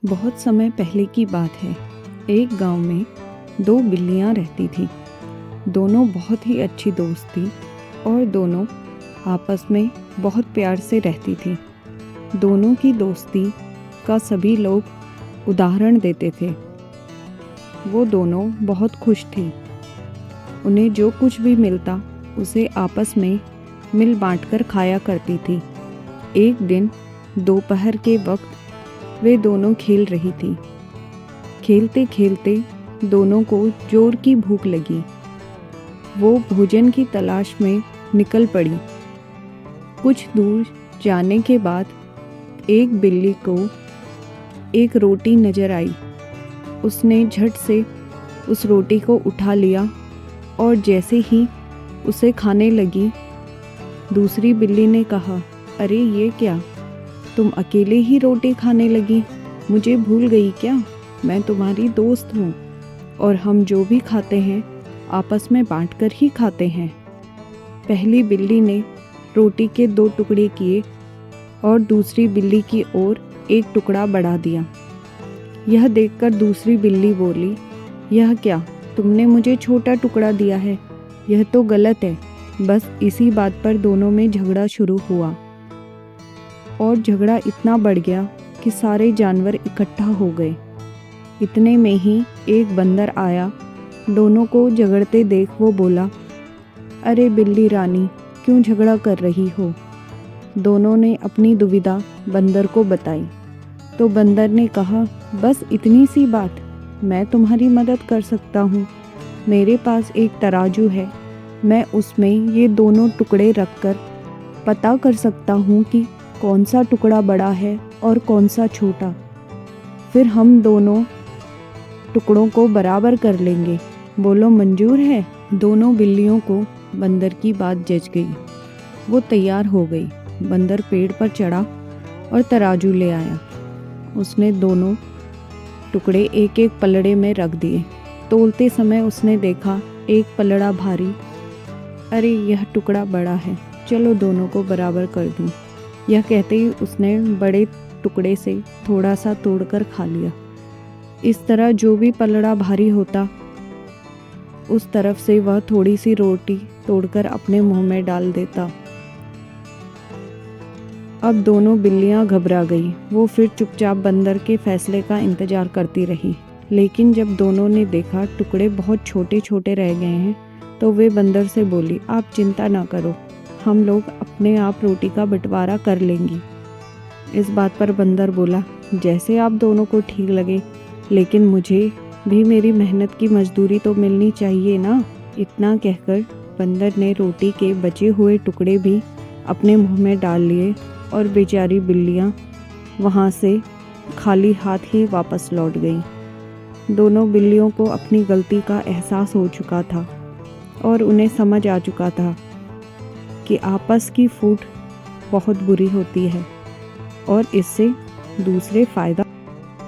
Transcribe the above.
बहुत समय पहले की बात है। एक गांव में दो बिल्लियां रहती थीं। दोनों बहुत ही अच्छी दोस्त थीं और दोनों आपस में बहुत प्यार से रहती थीं। दोनों की दोस्ती का सभी लोग उदाहरण देते थे। वो दोनों बहुत खुश थीं। उन्हें जो कुछ भी मिलता उसे आपस में मिल बांटकर खाया करती थी। एक दिन दोपहर के वक्त वे दोनों खेल रही थी। खेलते खेलते दोनों को जोर की भूख लगी। वो भोजन की तलाश में निकल पड़ी। कुछ दूर जाने के बाद एक बिल्ली को एक रोटी नजर आई। उसने झट से उस रोटी को उठा लिया और जैसे ही उसे खाने लगी, दूसरी बिल्ली ने कहा, अरे ये क्या, तुम अकेले ही रोटी खाने लगी? मुझे भूल गई क्या? मैं तुम्हारी दोस्त हूँ और हम जो भी खाते हैं आपस में बांटकर ही खाते हैं। पहली बिल्ली ने रोटी के 2 टुकड़े किए और दूसरी बिल्ली की ओर एक टुकड़ा बढ़ा दिया। यह देखकर दूसरी बिल्ली बोली, यह क्या, तुमने मुझे छोटा टुकड़ा दिया है, यह तो गलत है। बस इसी बात पर दोनों में झगड़ा शुरू हुआ और झगड़ा इतना बढ़ गया कि सारे जानवर इकट्ठा हो गए। इतने में ही एक बंदर आया। दोनों को झगड़ते देख वो बोला, अरे बिल्ली रानी, क्यों झगड़ा कर रही हो? दोनों ने अपनी दुविधा बंदर को बताई। तो बंदर ने कहा, बस इतनी सी बात, मैं तुम्हारी मदद कर सकता हूँ। मेरे पास एक तराजू है, मैं उसमें ये दोनों टुकड़े रखकर पता कर सकता हूँ कि कौन सा टुकड़ा बड़ा है और कौन सा छोटा। फिर हम दोनों टुकड़ों को बराबर कर लेंगे। बोलो मंजूर है? दोनों बिल्लियों को बंदर की बात जच गई। वो तैयार हो गई। बंदर पेड़ पर चढ़ा और तराजू ले आया। उसने दोनों टुकड़े एक एक पलड़े में रख दिए। तोलते समय उसने देखा एक पलड़ा भारी। अरे यह टुकड़ा बड़ा है, चलो दोनों को बराबर कर दूं। यह कहते ही उसने बड़े टुकड़े से थोड़ा सा तोड़कर खा लिया। इस तरह जो भी पलड़ा भारी होता उस तरफ से वह थोड़ी सी रोटी तोड़कर अपने मुंह में डाल देता। अब दोनों बिल्लियां घबरा गई। वो फिर चुपचाप बंदर के फैसले का इंतजार करती रही। लेकिन जब दोनों ने देखा टुकड़े बहुत छोटे छोटे रह गए हैं तो वे बंदर से बोली, आप चिंता ना करो, हम लोग अपने आप रोटी का बंटवारा कर लेंगी। इस बात पर बंदर बोला, जैसे आप दोनों को ठीक लगे, लेकिन मुझे भी मेरी मेहनत की मजदूरी तो मिलनी चाहिए ना। इतना कहकर बंदर ने रोटी के बचे हुए टुकड़े भी अपने मुंह में डाल लिए और बेचारी बिल्लियां वहां से खाली हाथ ही वापस लौट गईं। दोनों बिल्लियों को अपनी गलती का एहसास हो चुका था और उन्हें समझ आ चुका था कि आपस की फूट बहुत बुरी होती है और इससे दूसरे फ़ायदा